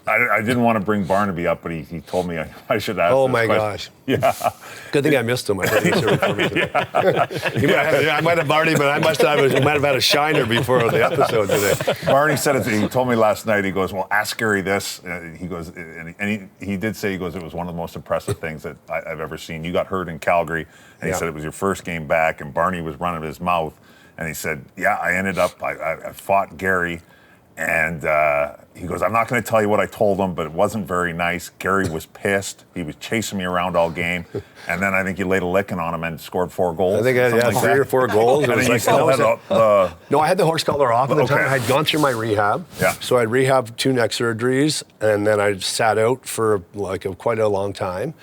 I didn't want to bring Barnaby up, but he told me I should ask. Oh this my question. gosh! Yeah. Good thing I missed him. I thought he was here before me today. I might have Barney, but I might have had a shiner before the episode today. Barney said it. He told me last night. He goes, "Well, ask Gary this." He goes, and he did say, he goes, "It was one of the most impressive things that I've ever seen. You got hurt in Calgary, and he said it was your first game back, and Barney was running his mouth, and he said, yeah, I ended up, I fought Gary." And he goes, "I'm not going to tell you what I told him, but it wasn't very nice. Gary was pissed. He was chasing me around all game. And then I think you laid a licking on him and scored 4 goals. I think I had 3 or 4 goals. And then you still had No, I had the horse collar off at the time. I had gone through my rehab. Yeah. So I rehabbed 2 neck surgeries, and then I sat out for quite a long time.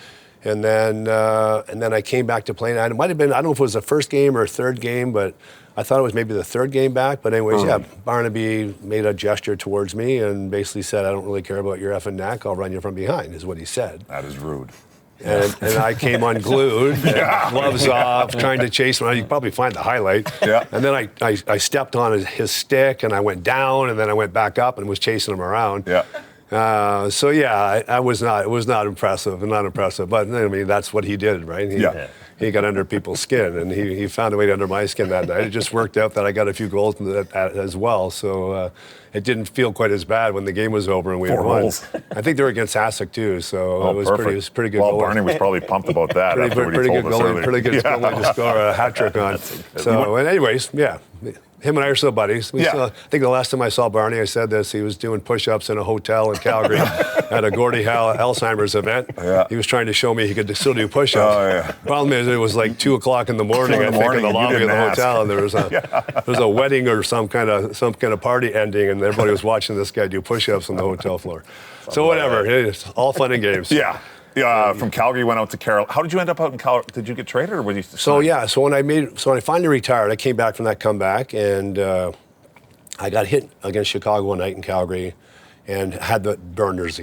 And then I came back to playing. It might have been, I don't know if it was the first game or third game, but I thought it was maybe the 3rd game back. But anyways, Barnaby made a gesture towards me and basically said, "I don't really care about your effing neck. I'll run you from behind," is what he said. That is rude. And I came unglued, gloves off, trying to chase him. You can probably find the highlight. Yeah. And then I stepped on his stick, and I went down, and then I went back up and was chasing him around. Yeah. It was not impressive, but I mean, that's what he did, right? He got under people's skin, and he found a way to under my skin that night. It just worked out that I got a few goals as well, so it didn't feel quite as bad when the game was over and we 4 won. goals. I think they were against Hasek too, so it was pretty good. Well, goal. Barney was probably pumped about that. Pretty good goalie to score a hat trick on. So, anyways, him and I are still buddies. I think the last time I saw Barney, I said this, he was doing push-ups in a hotel in Calgary at a Gordie Howe Alzheimer's event. Yeah. He was trying to show me he could still do push-ups. Problem is, it was like 2 o'clock in the morning, I think, in the lobby of the hotel, and there was a wedding or some kind of party ending, and everybody was watching this guy do push-ups on the hotel floor. So whatever, it's all fun and games. Yeah, from Calgary, you went out to Carolina. How did you end up out in Calgary? Did you get traded, or was you? So when I finally retired, I came back from that comeback, and I got hit against Chicago one night in Calgary, and had the burners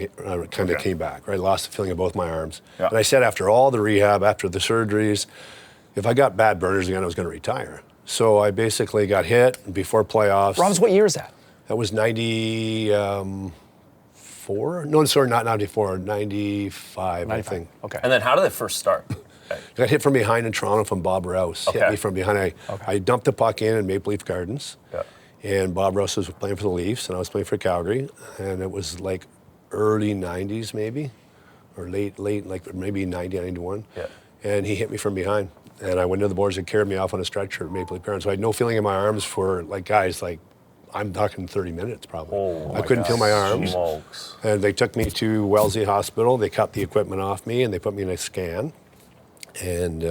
kind of came back. Right, lost the feeling of both my arms. And I said after all the rehab, after the surgeries, if I got bad burners again, I was going to retire. So I basically got hit before playoffs. Robs, what year is that? That was 94? No, sorry, not 94, 95, I think. Okay. And then how did it first start? I got hit from behind in Toronto from Bob Rouse. Hit me from behind. I dumped the puck in Maple Leaf Gardens. And Bob Rouse was playing for the Leafs, and I was playing for Calgary. And it was like early 90s maybe, or late, like maybe 90, 91. And he hit me from behind. And I went to the boards and carried me off on a stretcher at Maple Leaf Gardens. So I had no feeling in my arms for, I'm talking 30 minutes probably. I couldn't feel my arms. Smokes. And they took me to Wellesley Hospital. They cut the equipment off me and they put me in a scan. And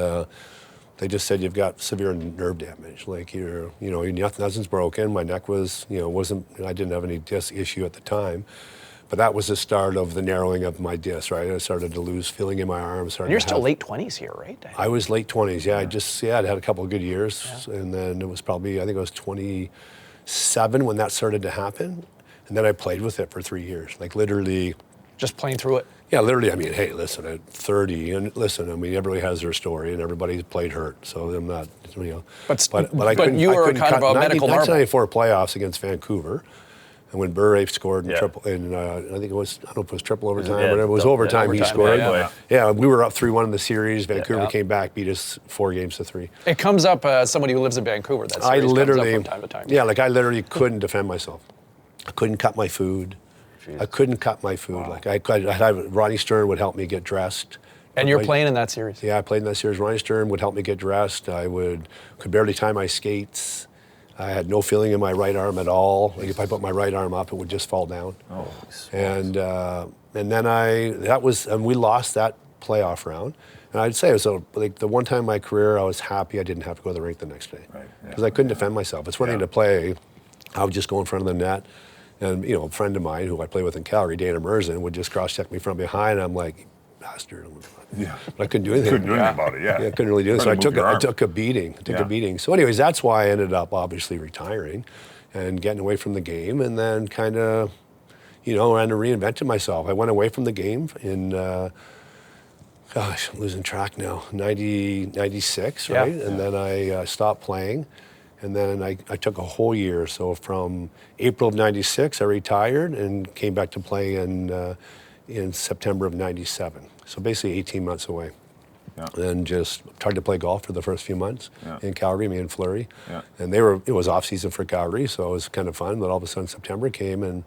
they just said, you've got severe nerve damage. Like nothing's broken. My neck was, I didn't have any disc issue at the time. But that was the start of the narrowing of my disc, right? I started to lose feeling in my arms. And you're still late 20s here, right? I was late 20s, I'd had a couple of good years. And then it was probably, I think I was 27 when that started to happen. And then I played with it for 3 years, like literally. Just playing through it? Yeah, literally. I mean, hey, listen, at 30, and listen, I mean, everybody has their story, and everybody's played hurt, so I'm not, But I couldn't, you were kind of a medical marvel. 1994 playoffs against Vancouver, and when Burray scored in triple, and I think it was, I don't know if it was triple overtime, but it was overtime he scored. Yeah, we were up 3-1 in the series. Vancouver came back, beat us 4-3. It comes up as somebody who lives in Vancouver. That series comes up from time to time. Yeah, like I literally couldn't defend myself. I couldn't cut my food. I couldn't cut my food. Wow. Like I'd have Ronnie Stern would help me get dressed. And you're playing in that series? Yeah, I played in that series. Ronnie Stern would help me get dressed. I could barely tie my skates. I had no feeling in my right arm at all. Like if I put my right arm up, it would just fall down. Oh, and then we lost that playoff round. And I'd say it was like the one time in my career I was happy I didn't have to go to the rink the next day. Because I couldn't defend myself. It's one thing to play. I would just go in front of the net. And, a friend of mine who I play with in Calgary, Dana Merzen, would just cross-check me from behind. I'm like, bastard. But I couldn't do anything. Couldn't do anything about it, I couldn't really do it. So I took a beating. So anyways, that's why I ended up obviously retiring and getting away from the game, and then kind of, and reinvented myself. I went away from the game in, I'm losing track now, 96, right? And then I stopped playing. And then I took a whole year. So from April of 96, I retired and came back to play in September of 97. So basically 18 months away. Yeah. And just tried to play golf for the first few months in Calgary, me and Fleury. Yeah. And it was off season for Calgary, so it was kind of fun. But all of a sudden September came and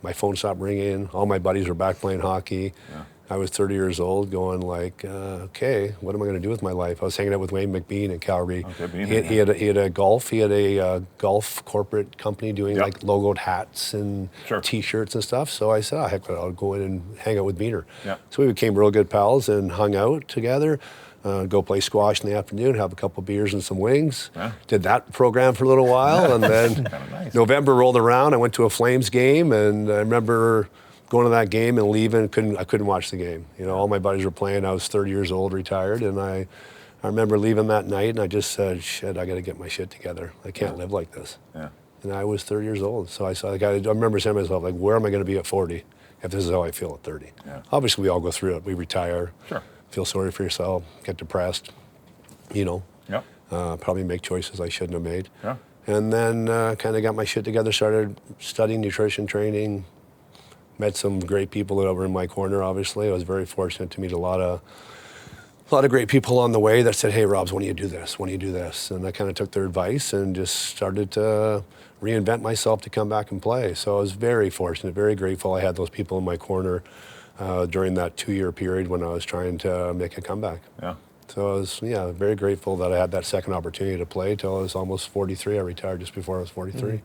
my phone stopped ringing. All my buddies were back playing hockey. Yeah. I was 30 years old going like, okay, what am I going to do with my life? I was hanging out with Wayne McBean in Calgary. Okay, he had a golf corporate company doing like logoed hats and T-shirts and stuff. So I said, heck, I'll go in and hang out with Beaner. Yeah. So we became real good pals and hung out together. Go play squash in the afternoon, have a couple beers and some wings. Yeah. Did that program for a little while, and then nice. November rolled around. I went to a Flames game, and I remember going to that game and leaving. I couldn't watch the game. You know, all my buddies were playing. I was 30 years old, retired, and I remember leaving that night, and I just said, "Shit, I got to get my shit together. I can't live like this." Yeah. And I was 30 years old, so I remember saying to myself, like, "Where am I going to be at 40 if this is how I feel at 30?" Yeah. Obviously, we all go through it. We retire. Sure. Feel sorry for yourself, get depressed, you know. Yep. Probably make choices I shouldn't have made. Yeah. And then kind of got my shit together, started studying nutrition training, met some great people that were in my corner, obviously. I was very fortunate to meet a lot of great people on the way that said, "Hey, Robs, when do you do this? When do you do this?" And I kind of took their advice and just started to reinvent myself to come back and play. So I was very fortunate, very grateful I had those people in my corner during that 2-year period when I was trying to make a comeback. Yeah. So I was, very grateful that I had that second opportunity to play till I was almost 43. I retired just before I was 43.